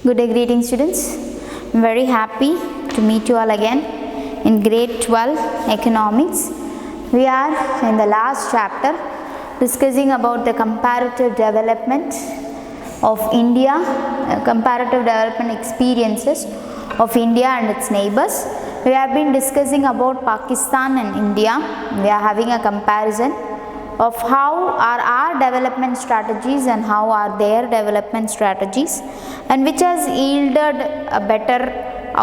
Good day, greeting students. I'm very happy to meet you all again in grade 12 economics. We are in the last chapter discussing about the comparative development of India, comparative development experiences of India and its neighbors. We have been discussing about Pakistan and India. We are having a comparison of how are our development strategies and how are their development strategies, and which has yielded a better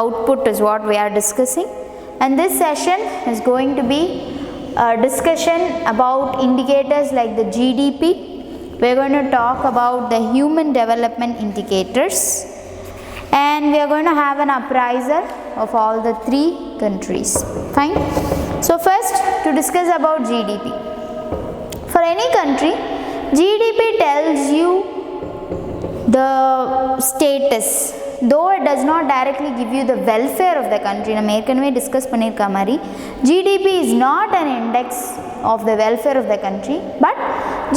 output is what we are discussing. And this session is going to be a discussion about indicators like the GDP. We are going to talk about the human development indicators, and we are going to have an appraiser of all the three countries. Fine. So first, to discuss about GDP. For any country, GDP tells you the status, though it does not directly give you the welfare of the country. We discuss GDP is not an index of the welfare of the country, but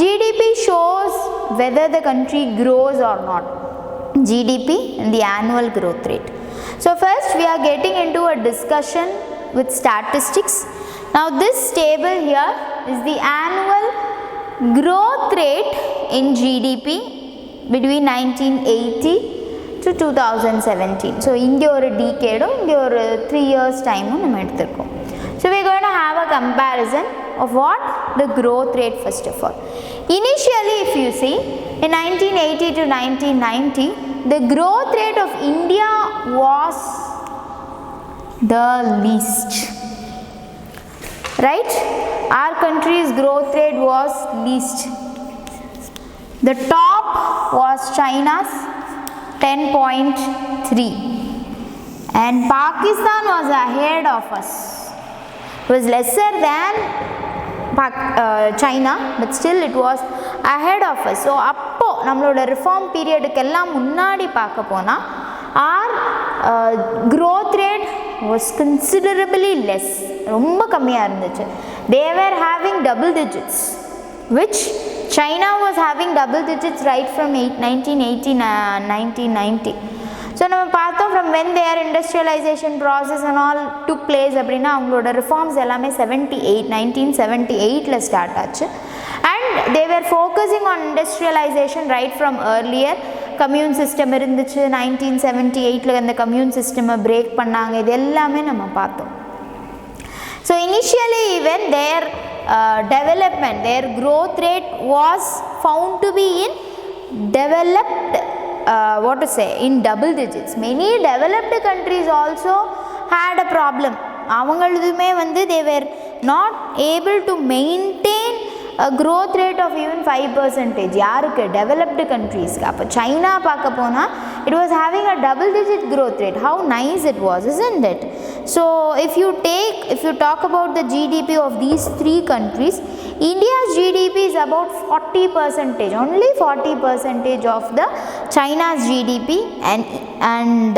GDP shows whether the country grows or not. GDP and the annual growth rate. So first we are getting into a discussion with statistics. Now this table here is the annual growth rate in GDP between 1980 to 2017. So India or a decade or 3 years time. So we are going to have a comparison of what? The growth rate first of all. Initially if you see, in 1980 to 1990, the growth rate of India was the least. Right? Our country's growth rate was least. The top was China's 10.3, and Pakistan was ahead of us. It was lesser than China, but still it was ahead of us. So appo nammaloda reform period kella munnadi paaka pona our growth rate was considerably less. ரொம்ப கம்மியா இருந்துச்சு. They were having double digits, which China was having double digits right from 1980 1990. So நம்ம பார்த்தோம் from when their industrialization process and all took place அப்படினா அவங்களோட reforms எல்லாமே 1978 ல start ஆச்சு, and they were focusing on industrialization right from earlier. Commune system இருந்துச்சு, 1978 ல அந்த கம்யூன் சிஸ்டம் பிரேக் பண்ணாங்க. இது எல்லாமே நம்ம பார்த்தோம். So initially even their development, their growth rate was found to be in developed, in double digits. Many developed countries also had a problem. அவங்களுதுமே they were not able to maintain a growth rate of even 5%. யாருக்கு? developed countries. அப்போ China பார்க்க போனா it was having a double digit growth rate. How nice it was, isn't it? So if you talk about the GDP of these three countries, India's GDP is about 40%, only 40% of the China's GDP, and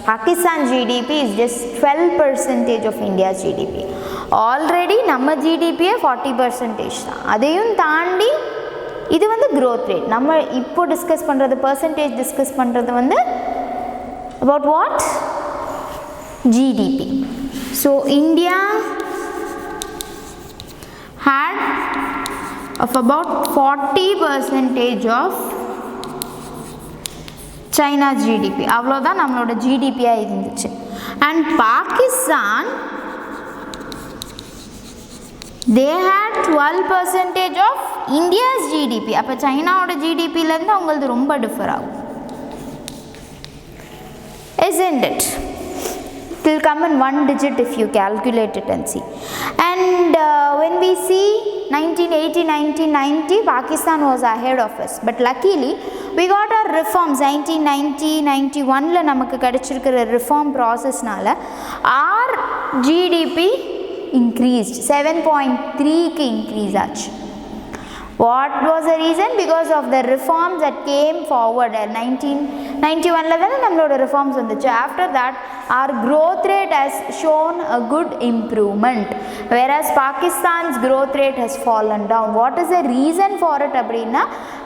Pakistan's GDP is just 12% of India's GDP. Already நம்ம GDP 40% தான். அதையும் தாண்டி இது growth rate. நம்ம இப்போ discuss பண்றது percentage discuss பண்றது about what? GDP. So India had of about 40% of China's GDP. அவ்வளவுதான் நம்மளோட GDP ஆ இருந்துச்சு. And Pakistan, they had 12% of India's GDP. அப்ப சைனாவோட GDP ல இருந்து அவங்களுக்கு ரொம்ப டிஃபர் ஆகும். Isn't it? It will come in one digit if you calculate it and see. And when we see 1980 1990, Pakistan was ahead of us, but luckily we got our reforms. 1990 91 ல நமக்கு கிடைச்சிருக்கிற reform processனால our GDP increased 7.3 க்கு increase ஆச்சு. What was the reason? Because of the reforms that came forward. 1991 ல தான நம்மளோட reforms வந்துச்சு. After that our growth rate has shown a good improvement, whereas Pakistan's growth rate has fallen down. What is the reason for it அப்படின்னா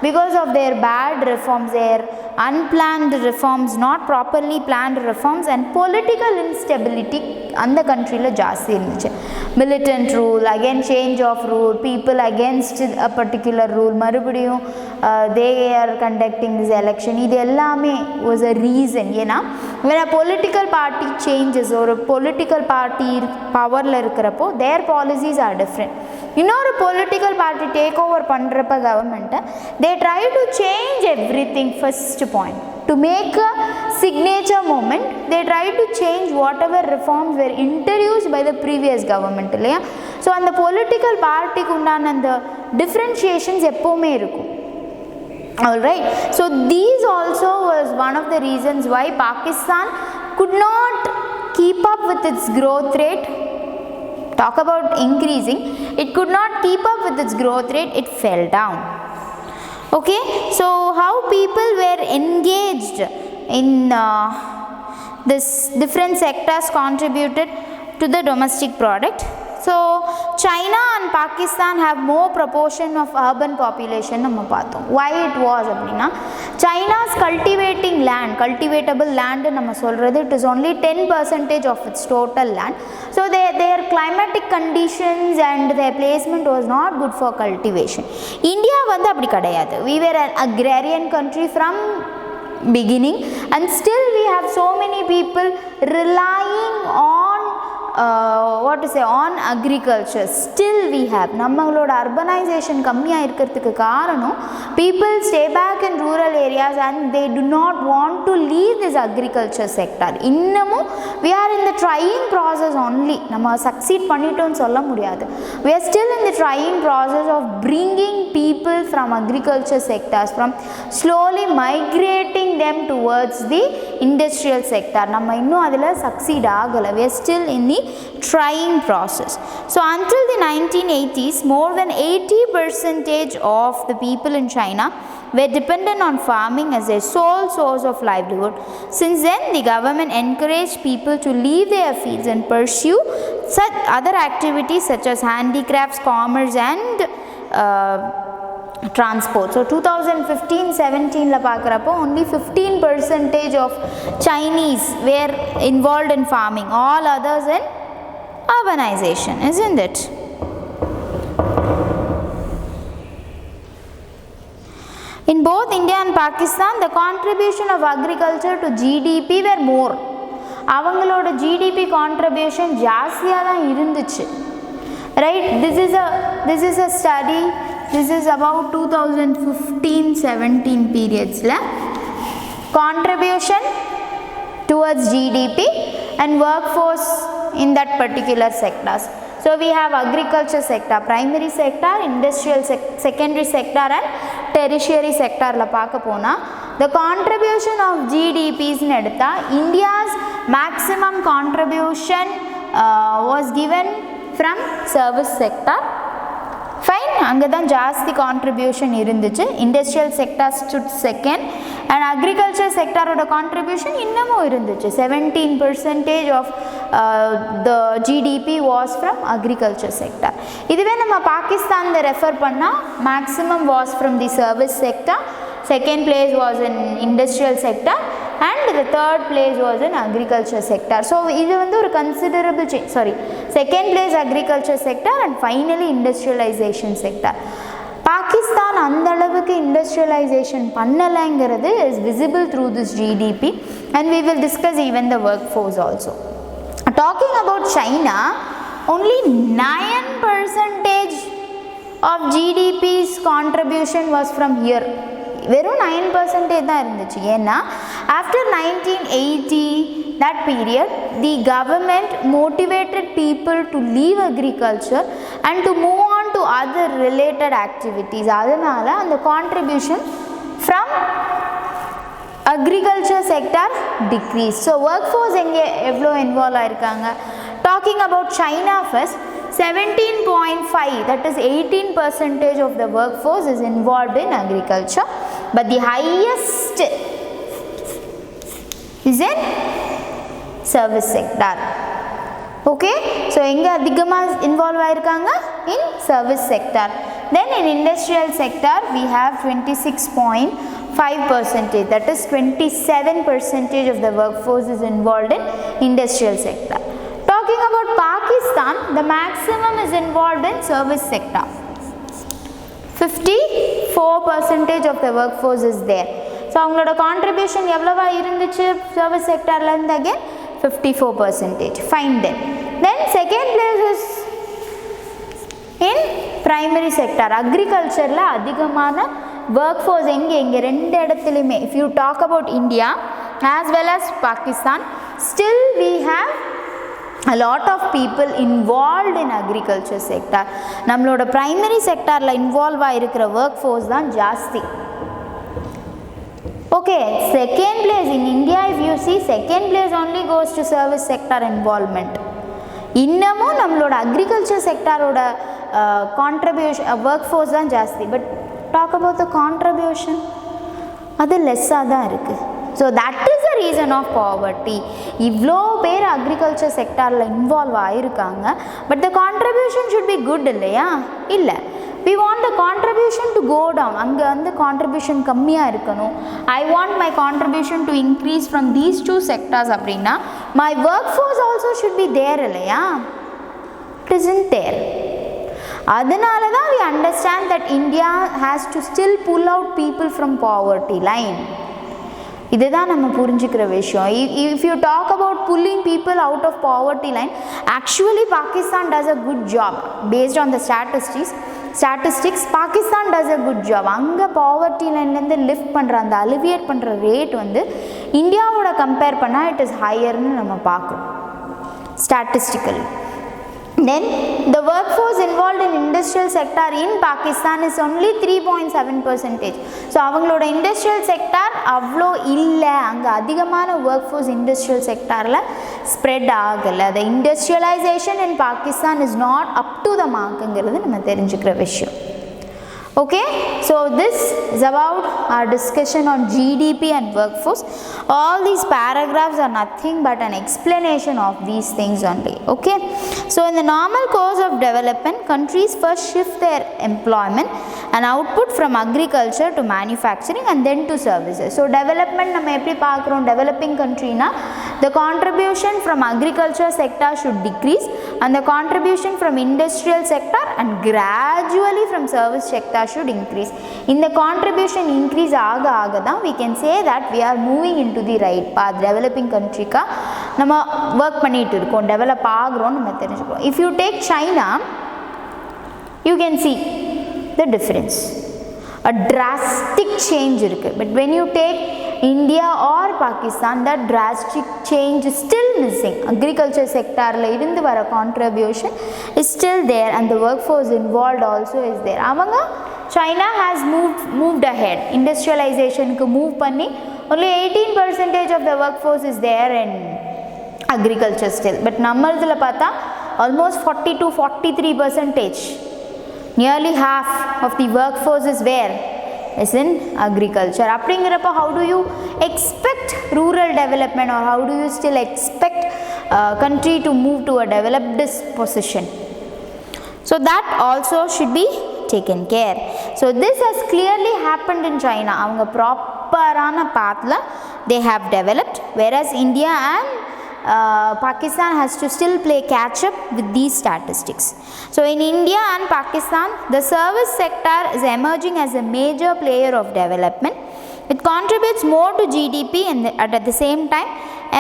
because of their bad reforms, their unplanned reforms, not properly planned reforms, and political instability அந்த கண்ட்ரியில் ஜாஸ்தி இருந்துச்சு. militant rule, again change of rule, people against a particular rule, மறுபடியும் they are conducting this election, இது எல்லாமே was a reason. ஏன்னா when a political party changes, ஒரு political party பவரில் இருக்கிறப்போ their policies are different. இன்னொரு பொலிட்டிக்கல் பார்ட்டி டேக் ஓவர் பண்ணுறப்ப கவர்மெண்ட்டை they try to change everything. First point, to make a signature moment, they try to change whatever reforms were introduced by the previous government இல்லையா. So அந்த political பார்ட்டிக்கு உண்டான அந்த டிஃப்ரென்ஷியேஷன்ஸ் எப்போவுமே இருக்கும். Alright, so these also was one of the reasons why Pakistan could not keep up with its growth rate. Talk about increasing, it could not keep up with its growth rate, it fell down. Okay, so how people were engaged in this different sectors contributed to the domestic product. So China and Pakistan have more proportion of urban population நம்ம பார்த்தோம். Why it was அப்படின்னா China's cultivating land, cultivatable land நம்ம சொல்கிறது, it is only 10% of its total land. So their climatic conditions and their placement was not good for cultivation. India வந்து அப்படி கிடையாது. We were an agrarian country from beginning, and still we have so many people relying on what to say, on agriculture. Still we have, நம்மளோட urbanization கம்மியாக இருக்கிறதுக்கு காரணம் people stay back in rural areas and they do not want to leave this agriculture sector. இன்னமும் we are in the trying process only. நம்ம succeed பண்ணிட்டோம்னு சொல்ல முடியாது. We are still in the trying process of bringing people from agriculture sectors, from slowly migrating them towards the industrial sector. நம்ம இன்னும் அதில் succeed ஆகலை. We are still in the trying process. So until the 1980s, more than 80% of the people in China were dependent on farming as their sole source of livelihood. Since then, the government encouraged people to leave their fields and pursue such other activities such as handicrafts, commerce, and transport. So 2015-17 பார்க்குறப்போ only 15% of Chinese were involved in farming, all others in urbanization, isn't it? In both India and Pakistan, the contribution of agriculture to GDP were more. அவங்களோட GDP contribution ஜாஸ்தியாக தான் இருந்துச்சு. Right? This is a study. This is about 2015-17 periods. Contribution towards GDP and workforce in that particular sectors. So we have agriculture sector, primary sector, industrial secondary sector, and tertiary sector. La paaka pona, the contribution of GDPs in edutha, India's maximum contribution was given from service sector. Fine, அங்கே தான் ஜாஸ்தி contribution இருந்துச்சு. Industrial sector stood second, and agriculture செக்டாரோட contribution இன்னமும் இருந்துச்சு. 17% of the GDP was from agriculture sector. இதுவே நம்ம பாகிஸ்தானில் ரெஃபர் பண்ணால் maximum was from the service sector, second place was in industrial sector, and the third place was in agriculture sector. So இது வந்து ஒரு considerable change. Second place agriculture sector and finally industrialization sector. Pakistan அந்த அளவுக்கு industrialisation பண்ணலைங்கிறது is visible through this GDP, and we will discuss even the workforce also. Talking about China, only 9% of GDP's contribution was from here. வெறும் 9% தான் இருந்துச்சு. ஏன்னா after 1980 that period the government motivated people to leave agriculture and to move on to other related activities. அதனால அந்த contribution from agriculture sector decreased. So workforce எங்கே எவ்வளோ involve ஆயிருக்காங்க? Talking about China first, 17.5, that is 18% of the workforce is involved in agriculture, but the highest is in service sector. Okay, so எங்க அதிகமா involve ஆயிருக்காங்க in service sector. Then in industrial sector we have 26.5%, that is 27% of the workforce is involved in industrial sector. Talking about Pakistan, the maximum is involved in service sector. 54% of the workforce is there. So அவங்களோட contribution எவ்வளவா இருந்துச்சு service sectorல இருந்து again 54%. Fine then. Then second place is in primary sector. Agricultureல அதிகமான workforce எங்க ரெண்டு இடத்துலயுமே. If you talk about India as well as Pakistan, still we have a lot of people involved in agriculture sector. நம்மளோட primary sectorல involve ஆயிருக்கிற workforce தான் ஜாஸ்தி. Okay, second place in India, if you see, second place only goes to service sector involvement. இன்னமும் நம்மளோட agriculture sectorோட contribution workforce தான் ஜாஸ்தி. But talk about the contribution, அது லெஸ்ஸாக தான் இருக்குது. So that is the reason of poverty. இவ்வளோ பேர் agriculture sectorல involve ஆயிருக்காங்க, but the contribution should be good இல்லையா? இல்லை, we want the contribution to go down. அங்கே வந்து contribution கம்மியாக இருக்கணும். I want my contribution to increase from these two sectors அப்படின்னா my workforce also should be there இல்லையா? It isn't there. அதனால தான் we understand that India has to still pull out people from poverty line. இதுதான் நம்ம புரிஞ்சுக்கிற விஷயம். If you talk about pulling people out of poverty line, actually Pakistan does a good job based on the statistics. Pakistan does a good job. அங்கே poverty லைன்லேருந்து lift பண்ணுற அந்த alleviate பண்ணுற rate வந்து இந்தியாவோட கம்பேர் பண்ணால் இட் இஸ் ஹையர்னு நம்ம பார்க்குறோம் statistically. Then the workforce involved in industrial sector in Pakistan is only 3.7%. So அவங்களோட industrial sector அவ்வளோ இல்லை, அங்கே அதிகமான workforce industrial sectorல spread ஆகலை. The industrialization in Pakistan is not up to the markங்கிறது நம்ம தெரிஞ்சுக்கிற விஷயம். Okay, so this is about our discussion on GDP and workforce. All these paragraphs are nothing but an explanation of these things only. Okay, so in the normal course of development, countries first shift their employment and output from agriculture to manufacturing and then to services. So development நம்ம எப்படி பார்க்குறோம், developing country na the contribution from agriculture sector should decrease and the contribution from industrial sector and gradually from service sector should increase. In the contribution increase ஆக தான் we can say that we are moving into the right path. Developing country ka நம்ம work பண்ணிட்டு இருக்கோம், develop ஆகுறோம் நம்ம தெரிஞ்சுக்கிறோம். If you take China, you can see the difference, a drastic change இருக்கு. But when you take India or Pakistan, that drastic change is still missing. Agriculture sectorல இருந்து வர contribution is still there and the workforce involved also is there. அவங்க China has moved ahead. Industrialization க்கு move பண்ணி only 18% of the workforce is there in agriculture still. But நம்மளதுல பார்த்தா almost 40 to 43%. Nearly half of the workforce is where? Is in agriculture. அப்படிங்கிறப்ப how do you expect rural development or how do you still expect country to move to a developed position? So that also should be taken care. So this has clearly happened in China. அவங்க ப்ராப்பரான pathல they have developed, whereas India and Pakistan has to still play catch up with these statistics. So in India and Pakistan, the service sector is emerging as a major player of development. It contributes more to GDP and at the same time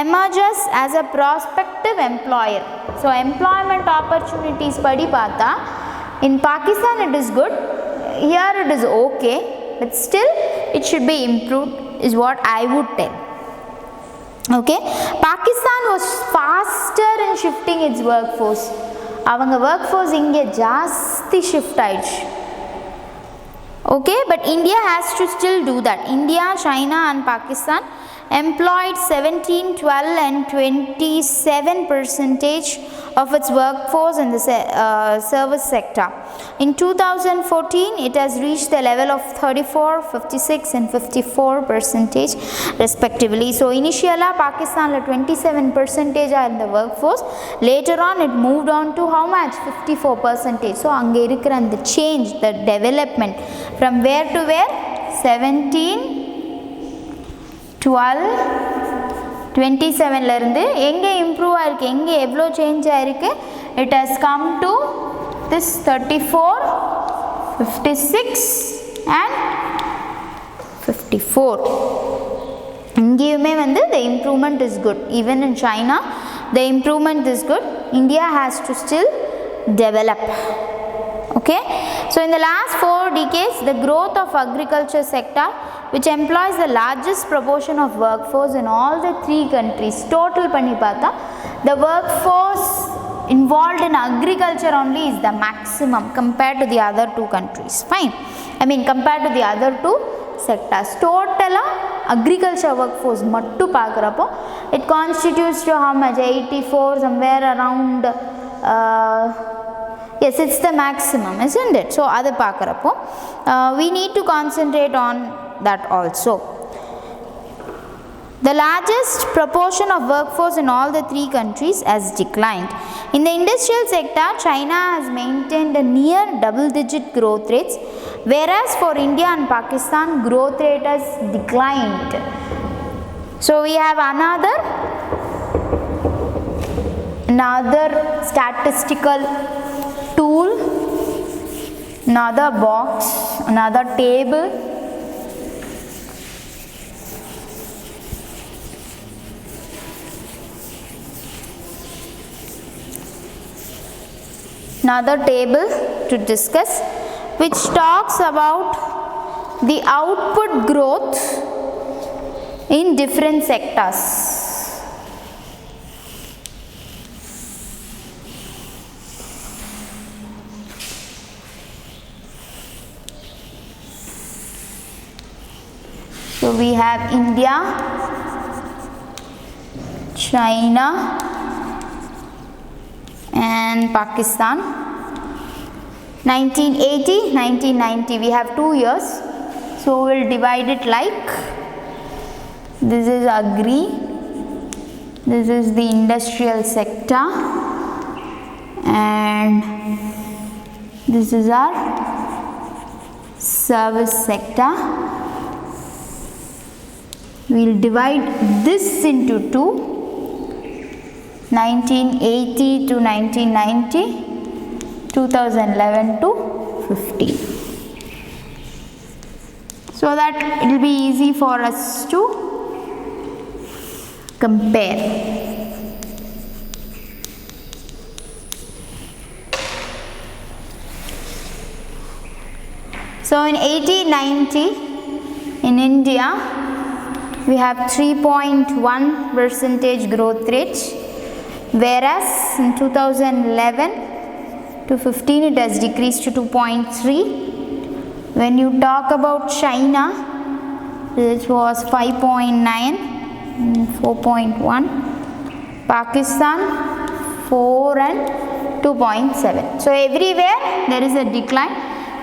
emerges as a prospective employer. So employment opportunities padi paatha in Pakistan it is good, here it is okay, but still it should be improved is what I would tell. Okay, Pakistan was faster in shifting its workforce. அவங்க workforce இங்கே ஜாஸ்தி shift ஆயிடுச்சு. Okay, but India has to still do that. India, China and Pakistan employed 17, 12 and 27% of its workforce in the service sector. In 2014, it has reached the level of 34, 56 and 54% respectively. So initially Pakistan 27% in the workforce. Later on it moved on to how much? 54%. So ange irukra and the change, the development from where to where? 17, 12, 27 la irundhu enga improve aayirukku, enga evlo change aayirukku? It has come to this 34, 56 and 54. ingeyume vandu the improvement is good. Even in China the improvement is good. India has to still develop. Okay, so in the last 4 decades the growth of agriculture sector, which employs the largest proportion of workforce in all the 3 countries, total panni paatha the workforce involved in agriculture only is the maximum compared to the other 2 countries. Fine, I mean compared to the other 2 sectors. Total agriculture workforce mattu paakrappo it constitutes to how much? 84, somewhere around yes, it's the maximum, isn't it? So adu paakrappo we need to concentrate on that also. The largest proportion of workforce in all the 3 countries has declined. In the industrial sector, China has maintained a near double-digit growth rates, whereas for India and Pakistan, growth rate has declined. So we have another statistical tool, another box, another table. Another table to discuss, which talks about the output growth in different sectors. So we have India, China and Pakistan. 1980, 1990, we have 2 years, so we will divide it like this is agri, this is the industrial sector and this is our service sector. We will divide this into 2, 1980 to 1990, 2011 to 15, so that it will be easy for us to compare. So in 1890 in India we have 3.1% growth rate, whereas in 2011 to 15 it has decreased to 2.3. When you talk about China, it was 5.9, 4.1, Pakistan 4 and 2.7. So everywhere there is a decline,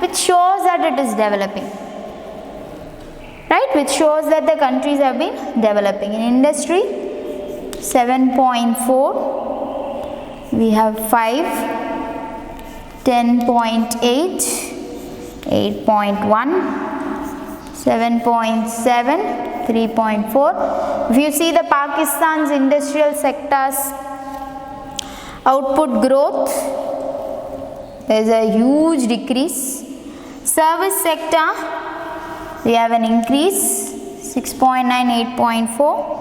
which shows that it is developing, right? Which shows that the countries have been developing. In industry 7.4, we have 5, 10.8, 8.1, 7.7, 3.4. If you see the Pakistan's industrial sectors output growth, there is a huge decrease. Service sector, we have an increase 6.9, 8.4.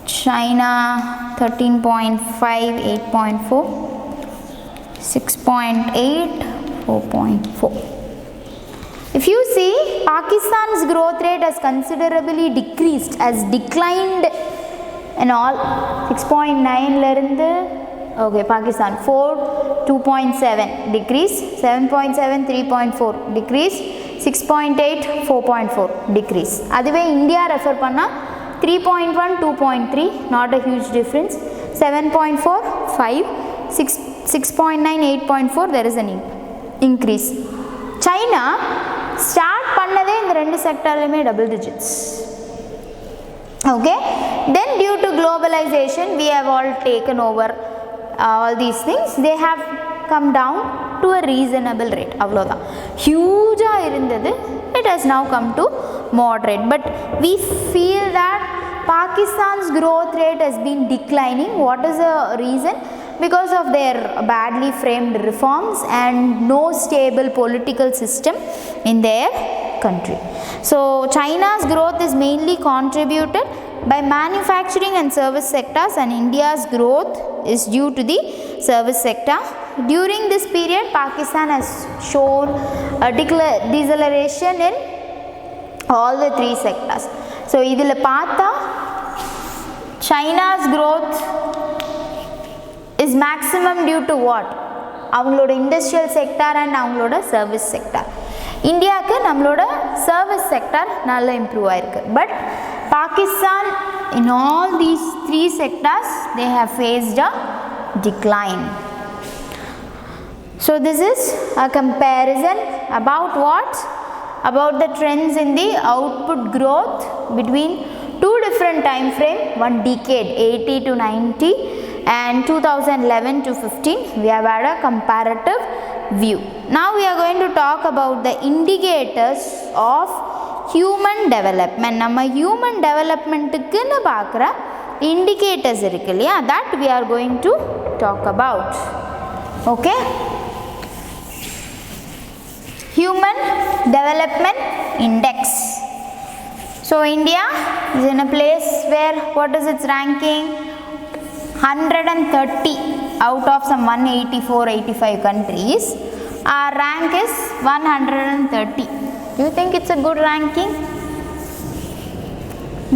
China 13.5, 8.4. 6.8, 4.4. If you see, Pakistan's growth rate has considerably decreased, has declined and all. 6.9 la irundhu, okay, Pakistan 4, 2.7 decrease, 7.7, 3.4 decrease, 6.8, 4.4 decrease. அதுவே India refer பண்ணா 3.1, 2.3, not a huge difference. 7.4, 5, 6.9, 8.4, there is an increase. China start பண்ணதே இந்த ரெண்டு செக்டார்லயுமே double digits. Okay, then due to globalization we have all taken over all these things. They have come down to a reasonable rate. அவ்வளோதான். ஹியூஜா இருந்தது, it has now come to moderate, but we feel that Pakistan's growth rate has been declining. What is the reason? Because of their badly framed reforms and no stable political system in their country. So China's growth is mainly contributed by manufacturing and service sectors, and India's growth is due to the service sector. During this period, Pakistan has shown a deceleration in all the three sectors. So idhila paatha China's growth is maximum due to what? அவங்களோட industrial sector and அவங்களோட service sector. இந்தியாவுக்கு நம்மளோட service sector நல்லா improve ஆயிருக்கு. But Pakistan in all these three sectors they have faced a decline. So this is a comparison about what? About the trends in the output growth between two different time frame, one decade 80 to 90 and 2011 to 15. We have had a comparative view. Now we are going to talk about the indicators of human development. நம்ம human developmentக்குன்னு பார்க்குற indicators இருக்கு இல்லையா, that we are going to talk about. Okay, human development index. So India is in a place where what is its ranking? 130 out of some 184-85 countries. Our rank is 130. Do you think it's a good ranking?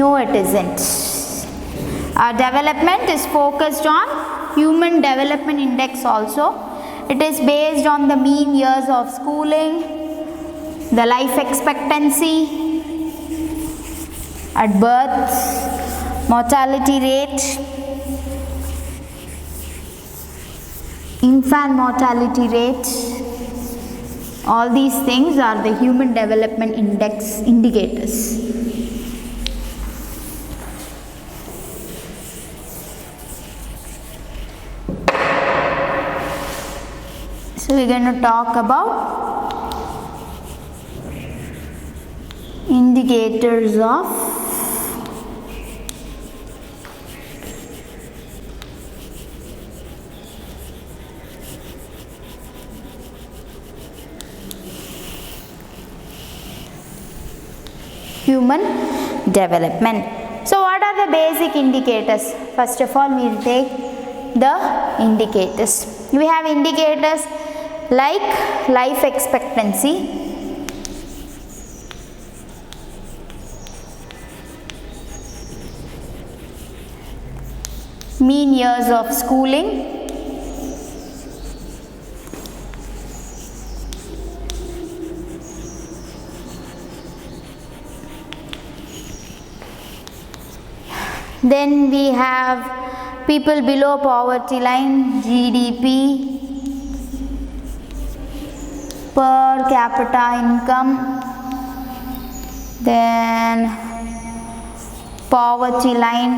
No, it isn't. Our development is focused on human development index also. It is based on the mean years of schooling, the life expectancy at birth, mortality rate, infant mortality rate. All these things are the human development index indicators. So we're going to talk about indicators of human development. So what are the basic indicators? First of all, we will take the indicators. We have indicators like life expectancy, mean years of schooling, then we have people below poverty line, GDP, per capita income, then poverty line,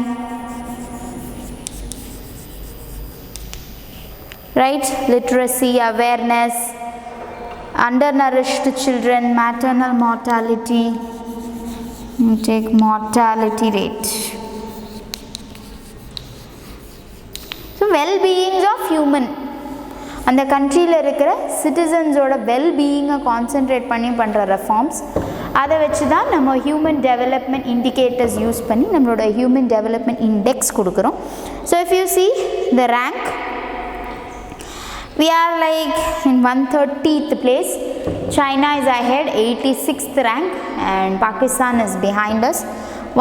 right? Literacy, awareness, undernourished children, maternal mortality, you take mortality rate. So well-beings of human, அந்த கண்ட்ரியில் இருக்கிற சிட்டிசன்ஸோட வெல்பீயிங்கை concentrate பண்ணி பண்ணுற reforms, அதை வச்சு தான் நம்ம human development indicators use பண்ணி நம்மளோட ஹியூமன் டெவலப்மெண்ட் இண்டெக்ஸ் கொடுக்குறோம். So if you see the rank, we are like in 130th place. China is ahead, 86th rank, and Pakistan is behind us,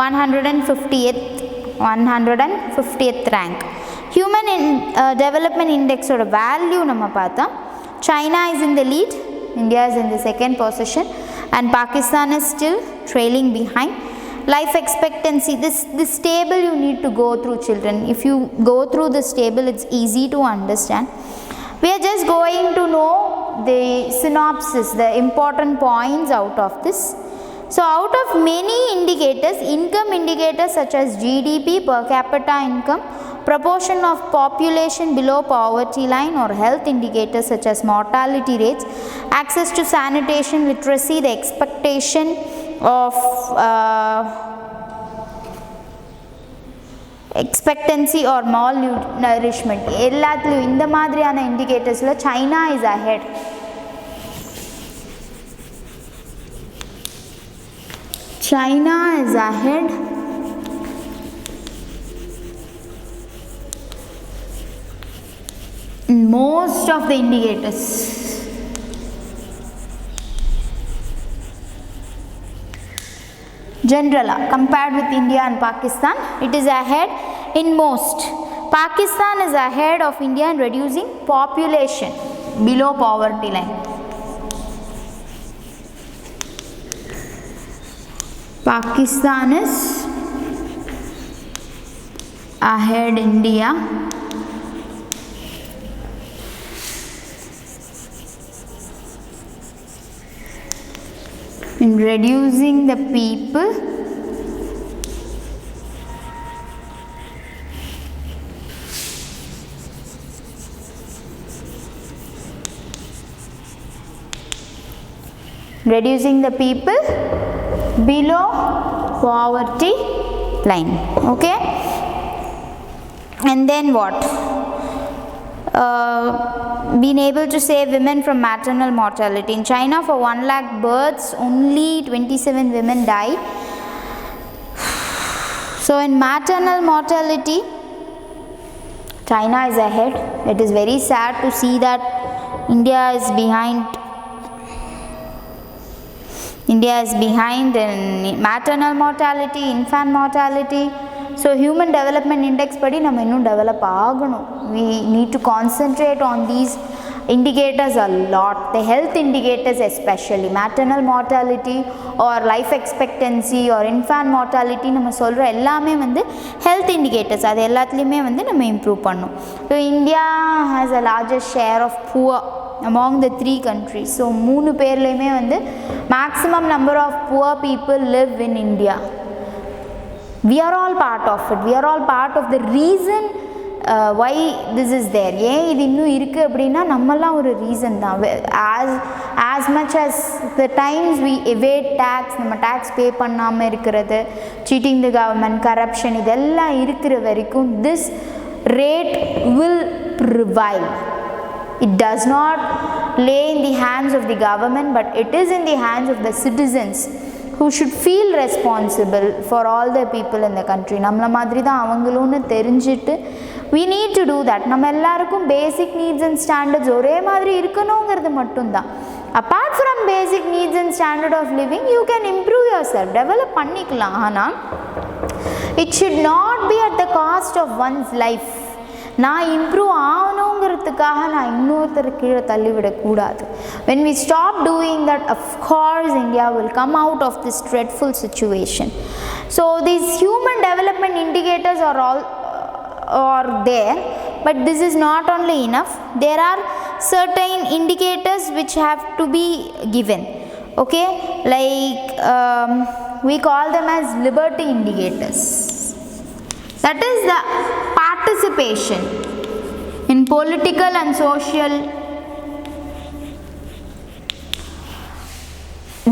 150th rank. Human development index oda value nama paatha, China is in the lead, India is in the second position, and Pakistan is still trailing behind. life expectancy, this table you need to go through, children. If you go through this table, it's easy to understand. We are just going to know the synopsis, the important points out of this. So out of many indicators, income indicators such as GDP, per capita income, proportion of population below poverty line, or health indicators such as mortality rates, access to sanitation, literacy, the expectation of expectancy or malnourishment, எல்லாத்துலயும் இந்த மாதிரியான indicatorsல China is ahead. China is ahead in most of the indicators. General, compared with India and Pakistan, it is ahead in most. Pakistan is ahead of India in reducing population below poverty line. Pakistan is ahead India in reducing the people below poverty line. Okay, and then what? Been able to save women from maternal mortality. In China, for 1 lakh births, only 27 women die. So in maternal mortality, China is ahead. It is very sad to see that India is behind. India is behind in maternal mortality, infant mortality. So human development index padi நம்ம இன்னும் develop ஆகணும். We need to concentrate on these indicators a lot. The health indicators especially, maternal mortality or life expectancy or infant mortality, நம்ம சொல்ற எல்லாமே வந்து health indicators. அது எல்லாத்துலயுமே வந்து நம்ம improve பண்ணணும். So India has the largest share of poor among the 3 countries. So 3 பேர்லயுமே வந்து maximum number of poor people live in India. We are all part of it. We are all part of the reason why this is there. ஏன் இது இன்னும் இருக்குது அப்படின்னா நம்மலாம் ஒரு reason தான். as much as the times we evade tax, நம்ம tax pay பண்ணாமல் இருக்கிறது, cheating the government, corruption, இதெல்லாம் இருக்கிற வரைக்கும் this rate will prevail. It does not lay in the hands of the government, but it is in the hands of the citizens who should feel responsible for all the people in the country. நம்மள மாதிரி தான் அவங்களும்னு தெரிஞ்சிட்டு we need to do that. நம்ம எல்லாருக்கும் basic needs and standards ஒரே மாதிரி இருக்கணுங்கிறது மட்டும்தான். Apart from basic needs and standard of living, you can improve yourself, develop பண்ணிக்கலாம். ஆனால் it should not be at the cost of one's life. நான் improve ஆகணுங்கிறதுக்காக நான் இன்னொருத்தர் கீழே தள்ளிவிடக்கூடாது. When we stop doing that, of course India will come out of this dreadful situation. So these human development indicators are there, but this is not only enough. There are certain indicators which have to be given. Okay, like we call them as liberty indicators. That is the participation in political and social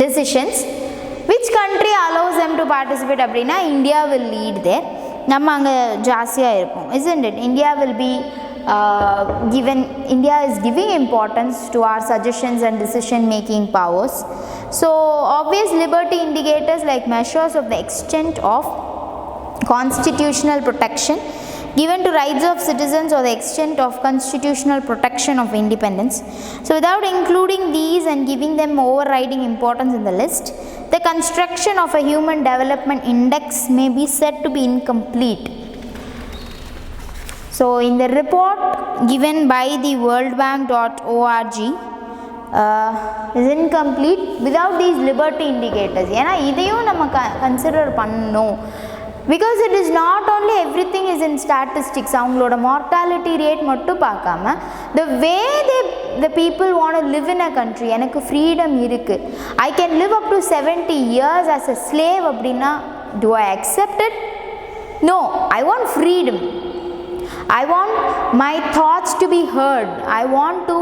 decisions. Which country allows them to participate அப்படின்னா India will lead there. நம்ம அங்கே ஜாஸ்தியாக இருப்போம், isn't it? India is giving importance to our suggestions and decision making powers. So obvious liberty indicators like measures of the extent of constitutional protection given to rights of citizens or the extent of constitutional protection of independence. So without including these and giving them overriding importance in the list, the construction of a human development index may be said to be incomplete. So in the report given by the worldbank.org, is incomplete without these liberty indicators. ஏன்னா இதையும் நம்ம consider பண்ணணும். Because it is not only everything is in statistics. அவங்களோட mortality rate மட்டும் பார்க்காம the way the people want to live in a country. எனக்கு freedom இருக்கு, I can live up to 70 years as a slave அப்படின்னா do I accept it? No, I want freedom. I want my thoughts to be heard. I want to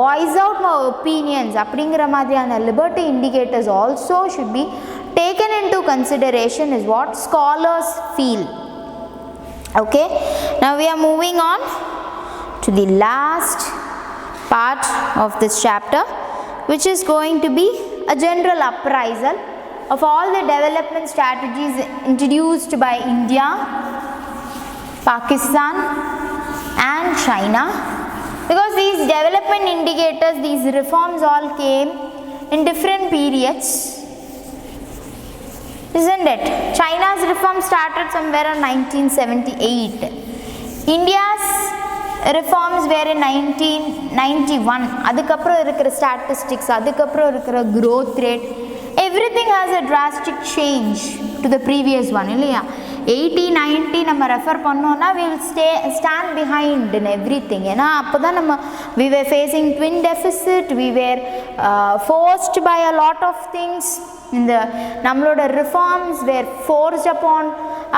voice out my opinions. அப்படிங்கிற மாதிரியான liberty indicators also should be taken into consideration is what scholars feel. Okay, now we are moving on to the last part of this chapter, which is going to be a general appraisal of all the development strategies introduced by India, Pakistan and China, because these development indicators, these reforms all came in different periods, isn't it? China's reform started somewhere in 1978. India's reforms were in 1991. அதுக்கப்புறம் இருக்கிற statistics, அதுக்கப்புறம் இருக்கிற growth rate, everything has a drastic change to the previous one. இல்லையா 80-90 நம்ம refer பண்ணோன்னா we will stand behind in everything. ஏன்னா அப்போ தான் நம்ம we were facing twin deficit, we were forced by a lot of things. இந்த நம்மளோட reforms were forced upon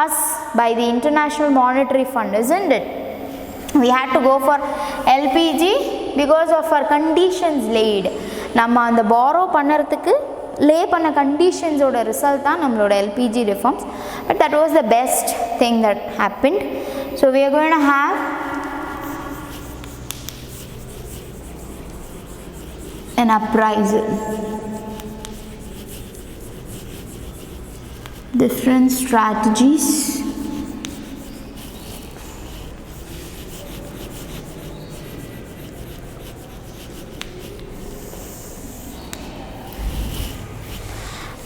us by the International Monetary Fund, isn't it? We had to go for LPG because of our conditions laid. நம்ம அந்த borrow பண்ணுறதுக்கு லே பண்ண கண்டிஷன்ஸோட result தான் நம்மளோட LPG reforms. But that was the best thing that happened. So we are going to have an appraisal. Different strategies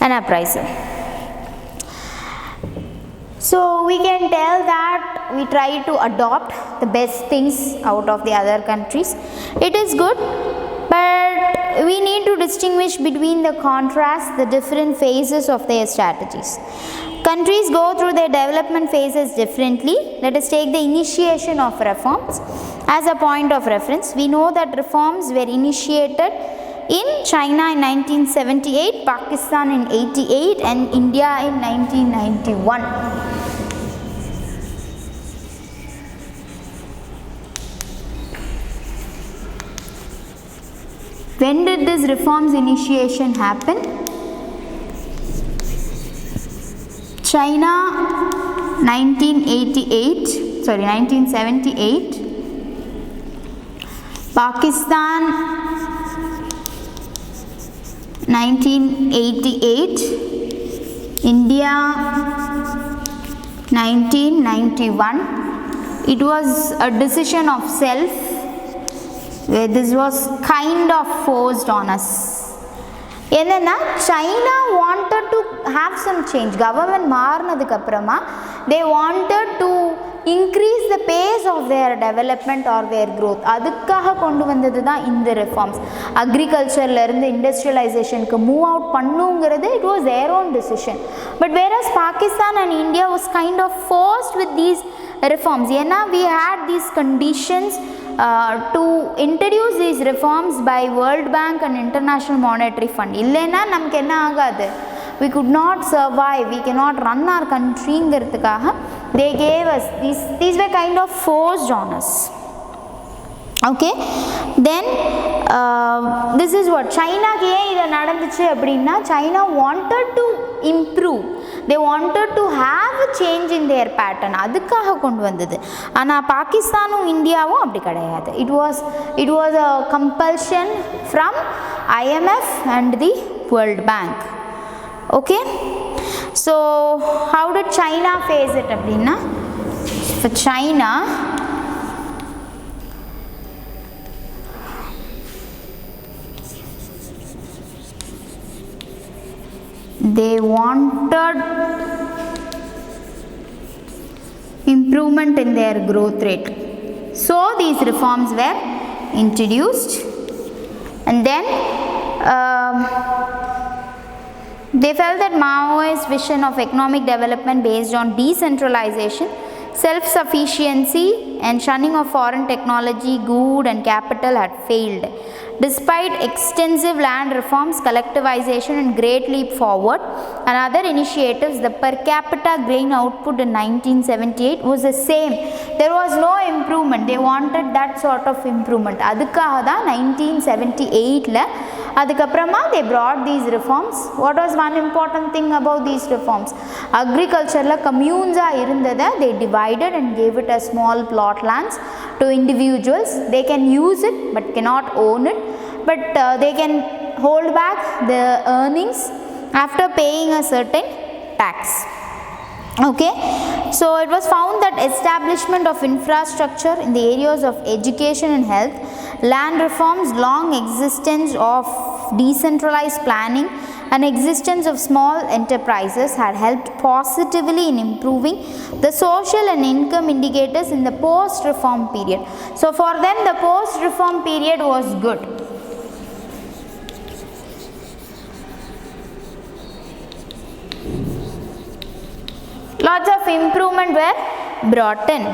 an appraisal. So we can tell that we try to adopt the best things out of the other countries. It is good, but we need to distinguish between the contrast, the different phases of their strategies. Countries go through their development phases differently. Let us take the initiation of reforms as a point of reference. We know that reforms were initiated in China in 1978, Pakistan in 88 and India in 1991. When did this reforms initiation happen? China 1978, Pakistan 1988, India 1991. It was a decision of self, where this was kind of forced on us. என்னன்னா China wanted to have some change. Government மாறினதுக்கு அப்புறமா they wanted to increase the pace of their development or their growth. அதுக்காக கொண்டு வந்தது தான் இந்த reforms. அக்ரிகல்ச்சர்லேருந்து இண்டஸ்ட்ரியலைசேஷனுக்கு move out பண்ணுங்கிறது it was their own decision. But whereas Pakistan and India was kind of forced with these reforms. ஏன்னா we had these conditions to introduce these reforms by World Bank and International Monetary Fund. இல்லைன்னா நமக்கு என்ன ஆகாது, we could not survive, we cannot run our countryங்கிறதுக்காக they gave us these were kind of forced on us. Okay, then this is what China ஏன் இது நடந்துச்சு அப்படின்னா China wanted to improve, they wanted to have a change in their pattern. அதுக்காக கொண்டு வந்தது. ஆனால் பாகிஸ்தானும் இந்தியாவும் அப்படி கிடையாது. it was a compulsion from IMF and the World Bank. Okay, so how did China face it அப்படின்னா, for China they wanted improvement in their growth rate. So these reforms were introduced. And then they felt that Maoist vision of economic development based on decentralization, self-sufficiency and shunning of foreign technology, good and capital had failed. Despite extensive land reforms, collectivization and great leap forward and other initiatives, the per capita grain output in 1978 was the same. There was no improvement. They wanted that sort of improvement. Adukkaga da 1978 la adukapprama they brought these reforms. What was one important thing about these reforms? Agriculture la communes irundada, they divided and gave it as small plot lands to individuals. They can use it but cannot own it, but they can hold back the earnings after paying a certain tax. Okay, so it was found that establishment of infrastructure in the areas of education and health, land reforms, long existence of decentralized planning and existence of small enterprises had helped positively in improving the social and income indicators in the post-reform period. So for them the post-reform period was good. Lots of improvement were brought in.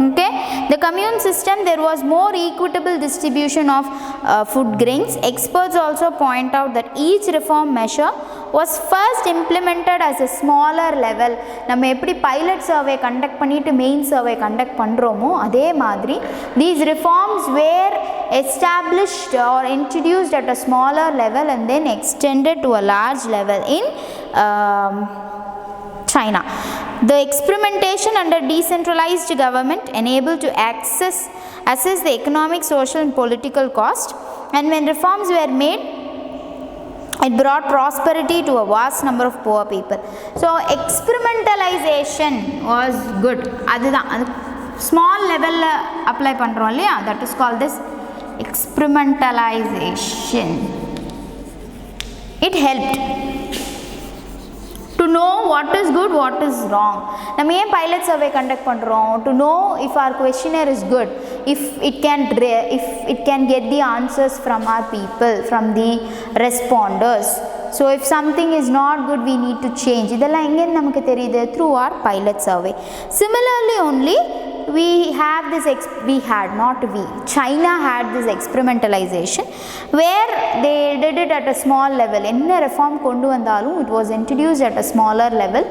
Okay, the commune system, there was more equitable distribution of food grains. Experts also point out that each reform measure was first implemented as a smaller level. நம்ம எப்படி pilot survey conduct பண்ணிட்டு main survey conduct பண்றோமோ அதே மாதிரி these reforms were established or introduced at a smaller level and then extended to a large level in China. The experimentation under decentralized government enabled to assess the economic, social and political cost, and when reforms were made, it brought prosperity to a vast number of poor people. So experimentalization was good. Adha small level apply pandrom illaya, that is called this experimentalization. It helped to know what is good, what is wrong. நம்ம ஏன் pilot survey conduct பண்றோம்? To know if our questionnaire is good, if it can get the answers from our people, from the responders. So if something is not good, we need to change. இதெல்லாம் எங்க நமக்கு தெரியுது? Through our pilot survey. Similarly only China had this experimentalization where they did it at a small level. என்ன reform கொண்டு வந்தாலும் it was introduced at a smaller level,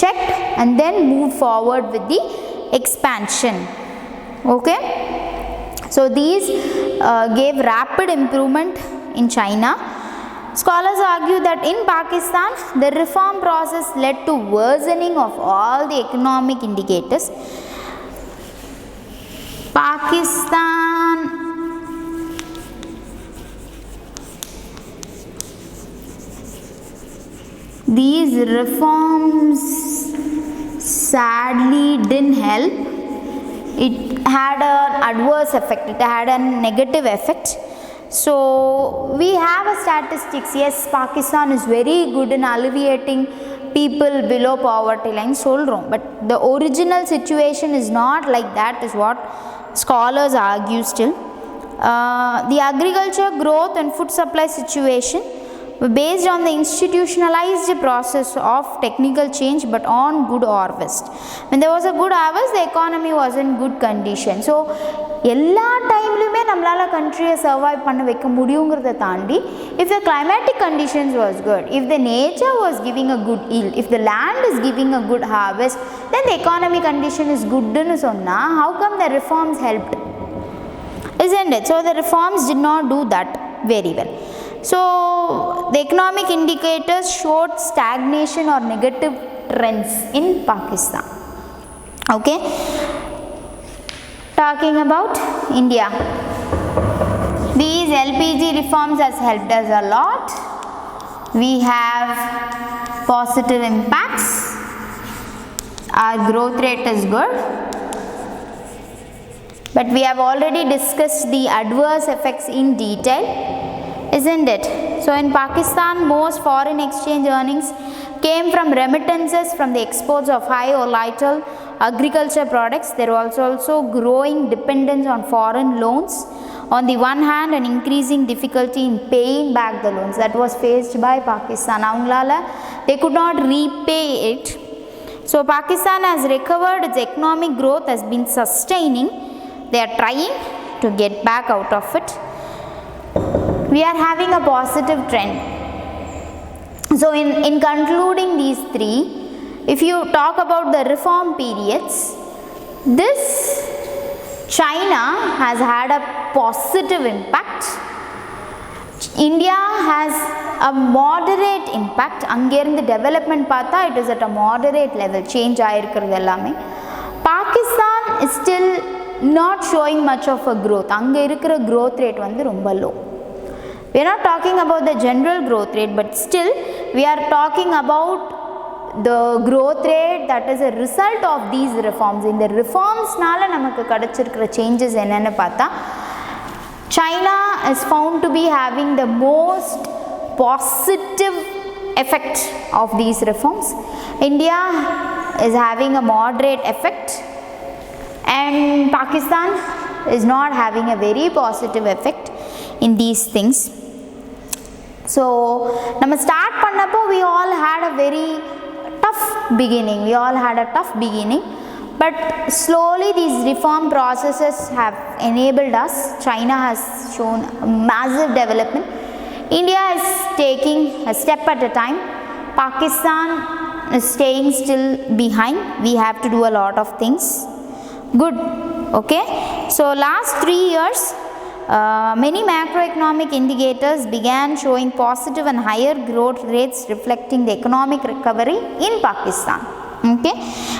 checked and then moved forward with the expansion. Okay, so these gave rapid improvement in China. Scholars argue that in Pakistan the reform process led to worsening of all the economic indicators. Pakistan these reforms sadly didn't help. It had an adverse effect, it had a negative effect. So we have a statistics, yes, Pakistan is very good in alleviating people below poverty line solrom, but the original situation is not like that, is what scholars argue still. The agriculture growth and food supply situation were based on the institutionalized process of technical change but on good harvest. When there was a good harvest, the economy was in good condition. So எல்லா டைம்லையுமே நம்மளால கண்ட்ரியை survive பண்ண வைக்க முடியுங்கிறத தாண்டி if the climatic conditions was good, if the nature was giving a good yield, if the land is giving a good harvest, then the economic condition is good ன்னு சொன்னா how come the reforms helped? Isn't it? So the reforms did not do that very well. So the economic indicators showed stagnation or negative trends in Pakistan. Okay, talking about India, these LPG reforms has helped us a lot. We have positive impacts, our growth rate is good, but we have already discussed the adverse effects in detail, isn't it? So in Pakistan, most foreign exchange earnings came from remittances from the exports of high or little agriculture products. There was also growing dependence on foreign loans On the one hand, an increasing difficulty in paying back the loans that was faced by Pakistan. They could not repay it. So Pakistan has recovered, its economic growth has been sustaining. They are trying to get back out of it. We are having a positive trend. So in concluding these three, if you talk about the reform periods, this China has had a positive impact. India has a moderate impact. The development path, it is at a moderate level, change Pakistan is still not showing much of a growth. Growth rate romba low. We are not talking about the general growth rate, but still we are talking about the growth rate that is a result of these reforms. In the reforms changes China is found to be having the most positive effect of these reforms. India is having a moderate effect, and Pakistan is not having a very positive effect in these things. So, we all had a very tough beginning. But slowly these reform processes have enabled us. China has shown massive development. India is taking a step at a time. Pakistan is staying still behind. We have to do a lot of things. Good. Okay. So last 3 years, many macroeconomic indicators began showing positive and higher growth rates, reflecting the economic recovery in Pakistan. Okay.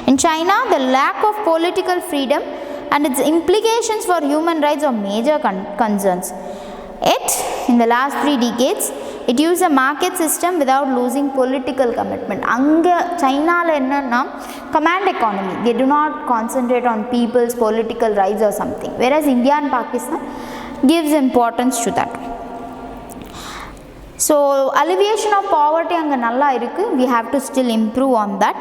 In China, the lack of political freedom and its implications for human rights are major concerns. Yet, in the last 3 decades, it used a market system without losing political commitment. China command economy. They do not concentrate on people's political rights or something. Whereas India and Pakistan gives importance to that. So, alleviation of poverty we have to still improve on that.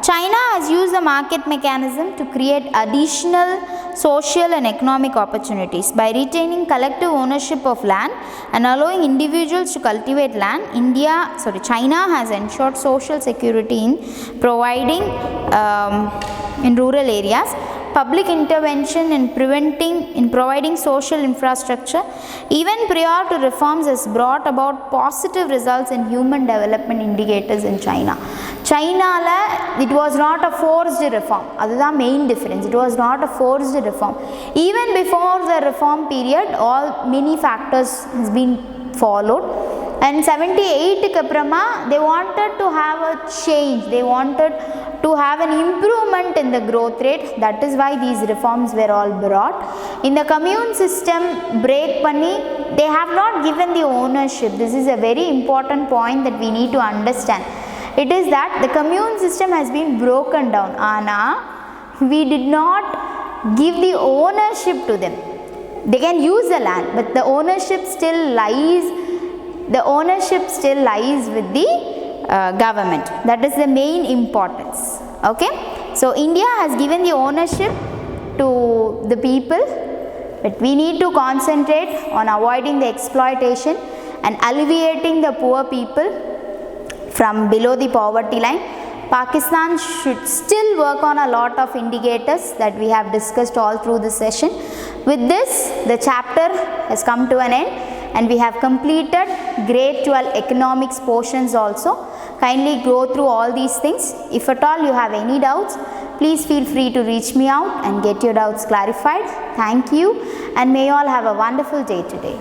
China has used the market mechanism to create additional social and economic opportunities. By retaining collective ownership of land and allowing individuals to cultivate land, China has ensured social security in providing in rural areas, public intervention in providing social infrastructure, even prior to reforms, has brought about positive results in human development indicators in China. It was not a forced reform. That is the main difference. It was not a forced reform. Even before the reform period, many factors has been followed. And 78 they wanted to have a change. They wanted to have an improvement in the growth rate. That is why these reforms were all brought. In the commune system, they have not given the ownership. This is a very important point that we need to understand. It is that the commune system has been broken down. We did not give the ownership to them. They can use the land, but the ownership still lies with the government. That is the main importance. Okay. So India has given the ownership to the people, but we need to concentrate on avoiding the exploitation and alleviating the poor people from below the poverty line. Pakistan should still work on a lot of indicators that we have discussed all through this session. With this, the chapter has come to an end, and we have completed grade 12 economics portions also. Kindly go through all these things. If at all you have any doubts, please feel free to reach me out and get your doubts clarified. Thank you, and may you all have a wonderful day today.